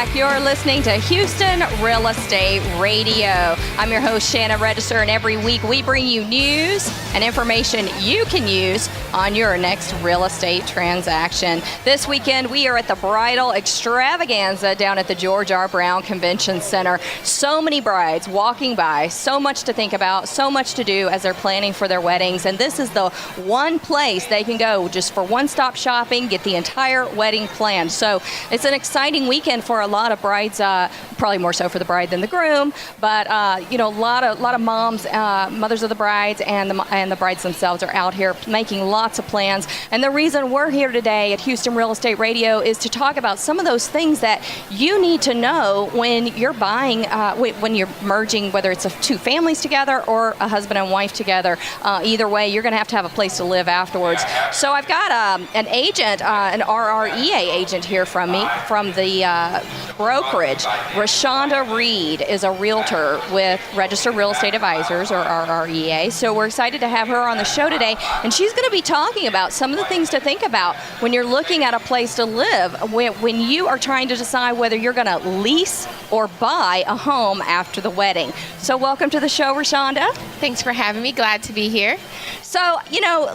back. You're listening to Houston Real Estate Radio. I'm your host, Shanna Register, and every week we bring you news and information you can use on your next real estate transaction. This weekend, we are at the Bridal Extravaganza down at the George R. Brown Convention Center. So many brides walking by, so much to think about, so much to do as they're planning for their weddings, and this is the one place they can go just for one-stop shopping, get the entire wedding planned. So it's an exciting weekend for a lot of brides, probably more so for the bride than the groom, but a lot of moms, mothers of the brides, and the brides themselves are out here making lots of plans. And the reason we're here today at Houston Real Estate Radio is to talk about some of those things that you need to know when you're buying, when you're merging, whether it's two families together or a husband and wife together. Either way, you're going to have a place to live afterwards. So I've got an agent, an RREA agent here from the brokerage. Rashonda Reed is a realtor with Registered Real Estate Advisors, or RREA. So we're excited to have her on the show today, and she's going to be talking about some of the things to think about when you're looking at a place to live, when you are trying to decide whether you're going to lease or buy a home after the wedding. So welcome to the show, Rashonda. Thanks for having me. Glad to be here. So,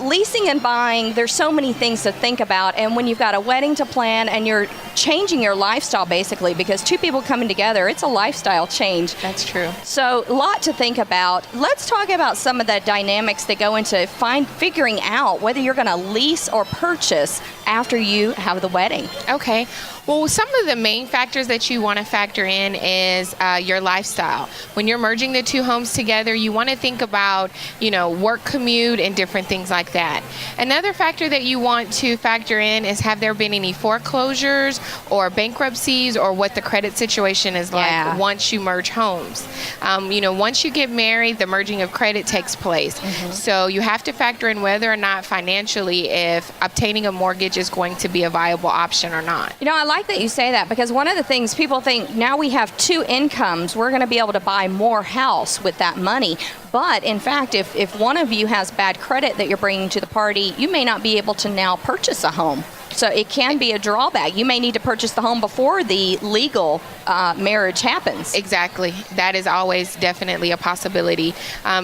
leasing and buying, there's so many things to think about. And when you've got a wedding to plan and you're changing your lifestyle, basically, because two people coming together, it's a lifestyle change. That's true. So, a lot to think about. Let's talk about some of the dynamics that go into figuring out whether you're going to lease or purchase after you have the wedding. Okay. Well, some of the main factors that you want to factor in is your lifestyle. When you're merging the two homes together, you want to think about, work commute and different things like that. Another factor that you want to factor in is, have there been any foreclosures or bankruptcies, or what the credit situation is like once you merge homes. Once you get married, the merging of credit takes place. Mm-hmm. So you have to factor in whether or not financially, if obtaining a mortgage is going to be a viable option or not. I like that you say that, because one of the things people think, now we have two incomes, we're going to be able to buy more house with that money. But in fact, if one of you has bad credit that you're bringing to the party, you may not be able to now purchase a home. So it can be a drawback. You may need to purchase the home before the legal marriage happens. Exactly. That is always definitely a possibility,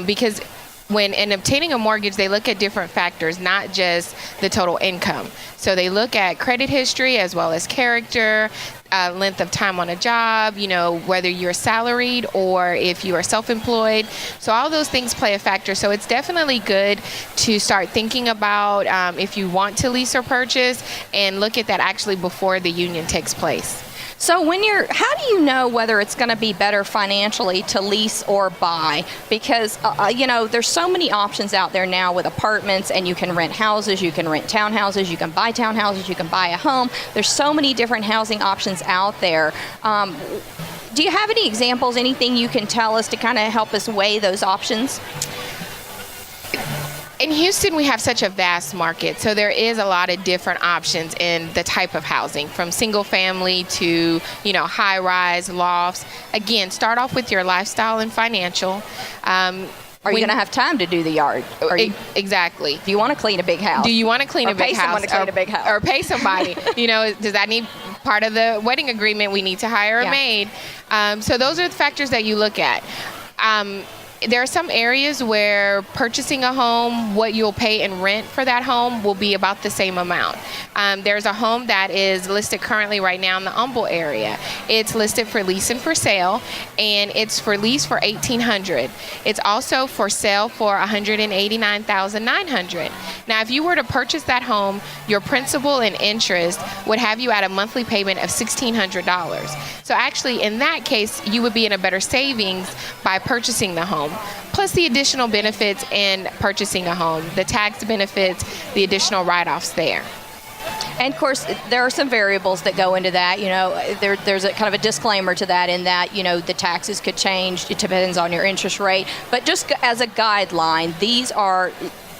because when in obtaining a mortgage, they look at different factors, not just the total income. So they look at credit history as well as character, length of time on a job, whether you're salaried or if you are self-employed. So all those things play a factor. So it's definitely good to start thinking about if you want to lease or purchase, and look at that actually before the union takes place. So how do you know whether it's going to be better financially to lease or buy? Because, there's so many options out there now with apartments, and you can rent houses, you can rent townhouses, you can buy townhouses, you can buy a home. There's so many different housing options out there. Do you have any examples, anything you can tell us to kind of help us weigh those options? In Houston, we have such a vast market, so there is a lot of different options in the type of housing, from single family to, high rise, lofts. Again, start off with your lifestyle and financial. Are you going to have time to do the yard? Exactly. Do you want to clean a big house? Do you want to clean a big house? Or pay someone to clean a big house? Or pay somebody. Does that need part of the wedding agreement? We need to hire a maid. So those are the factors that you look at. There are some areas where purchasing a home, what you'll pay in rent for that home will be about the same amount. There's a home that is listed currently right now in the Humble area. It's listed for lease and for sale, and it's for lease for $1,800. It's also for sale for $189,900. Now, if you were to purchase that home, your principal and interest would have you at a monthly payment of $1,600. So actually, in that case, you would be in a better savings by purchasing the home. Plus the additional benefits in purchasing a home, the tax benefits, the additional write-offs there. And of course, there are some variables that go into that. There's a kind of a disclaimer to that, in that, the taxes could change. It depends on your interest rate. But just as a guideline,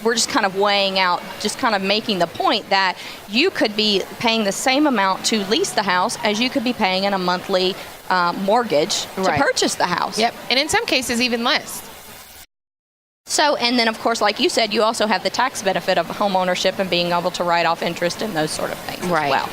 we're just kind of weighing out, just kind of making the point that you could be paying the same amount to lease the house as you could be paying in a monthly mortgage to purchase the house. Yep, and in some cases even less. So, and then of course, like you said, you also have the tax benefit of home ownership and being able to write off interest and those sort of things as well.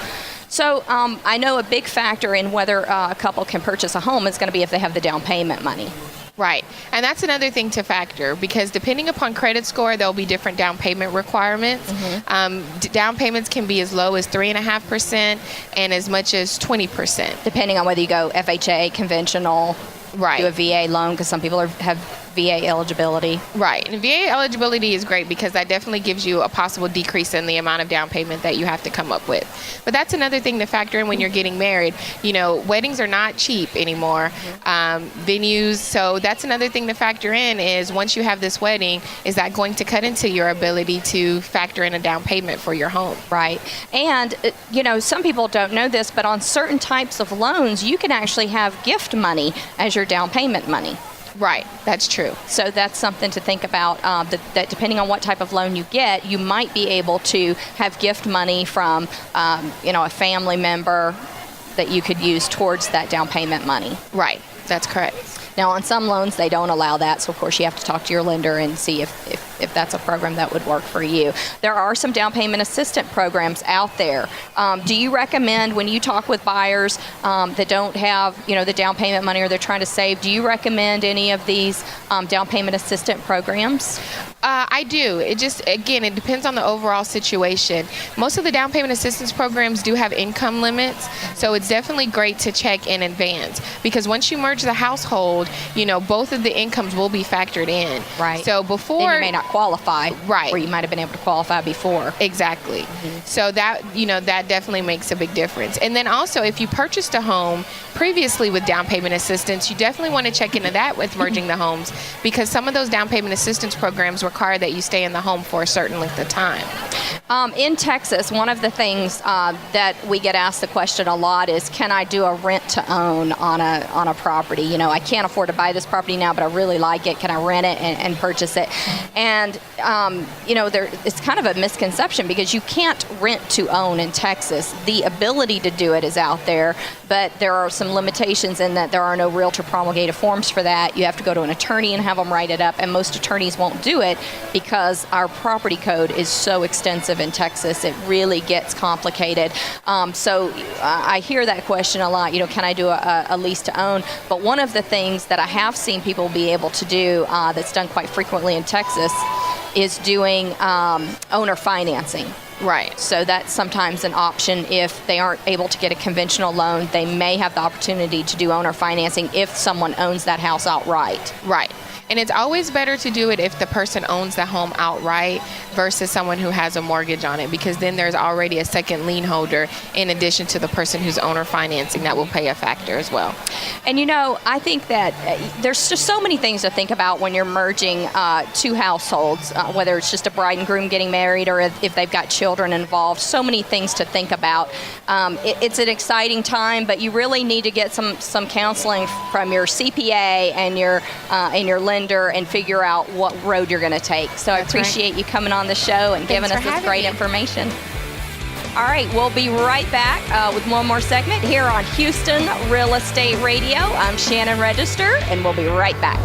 So I know a big factor in whether a couple can purchase a home is going to be if they have the down payment money. Right. And that's another thing to factor, because depending upon credit score, there'll be different down payment requirements. Down payments can be as low as 3.5% and as much as 20%. Depending on whether you go FHA, conventional, Right. do a VA loan, because some people have VA eligibility. Right. And VA eligibility is great because that definitely gives you a possible decrease in the amount of down payment that you have to come up with. But that's another thing to factor in when you're getting married. You know, weddings are not cheap anymore. Venues. So that's another thing to factor in is once you have this wedding, is that going to cut into your ability to factor in a down payment for your home? Right. And, you know, some people don't know this, but on certain types of loans, you can actually have gift money as your down payment money. Right, that's true. So that's something to think about, that depending on what type of loan you get, you might be able to have gift money from, a family member that you could use towards that down payment money. Right, that's correct. Now, on some loans, they don't allow that, so of course you have to talk to your lender and see if that's a program that would work for you. There are some down payment assistance programs out there. Do you recommend, when you talk with buyers that don't have, the down payment money or they're trying to save, do you recommend any of these down payment assistance programs? I do. It depends on the overall situation. Most of the down payment assistance programs do have income limits, so it's definitely great to check in advance, because once you merge the household, both of the incomes will be factored in. Right. So before, then you may not qualify. Right. Where you might have been able to qualify before. Exactly. Mm-hmm. So that definitely makes a big difference. And then also, if you purchased a home previously with down payment assistance, you definitely want to check into that with merging the homes, because some of those down payment assistance programs require that you stay in the home for a certain length of time. In Texas, one of the things that we get asked the question a lot is, can I do a rent to own on a property? I can't afford to buy this property now, but I really like it. Can I rent it and purchase it? And it's kind of a misconception, because you can't rent to own in Texas. The ability to do it is out there, but there are some limitations in that there are no realtor promulgated forms for that. You have to go to an attorney and have them write it up, and most attorneys won't do it because our property code is so extensive in Texas. It really gets complicated. So I hear that question a lot, can I do a lease to own? But one of the things that I have seen people be able to do that's done quite frequently in Texas is doing owner financing. Right. So that's sometimes an option. If they aren't able to get a conventional loan, they may have the opportunity to do owner financing if someone owns that house outright. Right. And it's always better to do it if the person owns the home outright versus someone who has a mortgage on it, because then there's already a second lien holder in addition to the person who's owner financing that will play a factor as well. And I think that there's just so many things to think about when you're merging two households, whether it's just a bride and groom getting married or if they've got children involved. So many things to think about. It's an exciting time, but you really need to get some counseling from your CPA and your lender and figure out what road you're going to take. So I appreciate you coming on the show and giving us this great information. All right, we'll be right back with one more segment here on Houston Real Estate Radio. I'm Shannon Register, and we'll be right back.